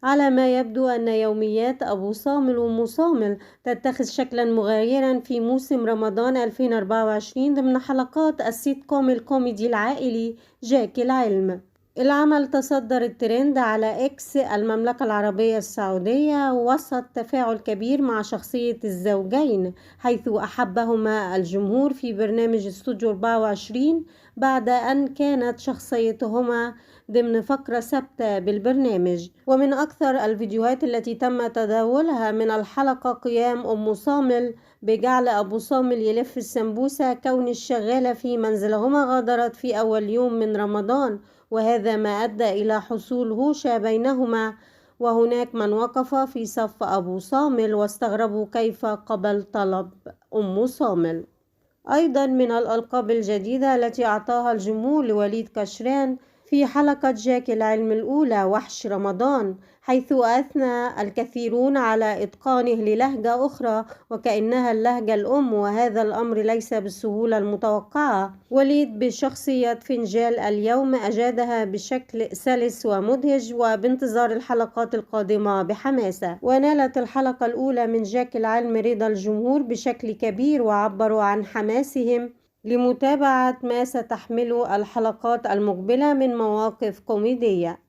على ما يبدو أن يوميات أبو صامل وأم صامل تتخذ شكلا مغايرا في موسم رمضان 2024 ضمن حلقات السيت كوم الكوميدي العائلي جاك العلم. العمل تصدر الترند على إكس المملكة العربية السعودية وسط تفاعل كبير مع شخصية الزوجين، حيث أحبهما الجمهور في برنامج استوديو 24 بعد أن كانت شخصيتهما ضمن فقرة ثابتة بالبرنامج. ومن أكثر الفيديوهات التي تم تداولها من الحلقة قيام أم صامل بجعل أبو صامل يلف السمبوسة، كون الشغالة في منزلهما غادرت في أول يوم من رمضان، وهذا ما أدى إلى حصول هوشة بينهما، وهناك من وقف في صف أبو صامل واستغربوا كيف قبل طلب أم صامل. أيضا من الألقاب الجديدة التي أعطاها الجمهور لوليد كشران في حلقة جاك العلم الأولى وحش رمضان، حيث أثنى الكثيرون على إتقانه للهجة أخرى وكأنها اللهجة الأم، وهذا الأمر ليس بالسهولة المتوقعة. وليد بشخصية فنجال اليوم أجادها بشكل سلس ومدهش، وبانتظار الحلقات القادمة بحماسة. ونالت الحلقة الأولى من جاك العلم رضا الجمهور بشكل كبير، وعبروا عن حماسهم لمتابعة ما ستحمله الحلقات المقبلة من مواقف كوميدية.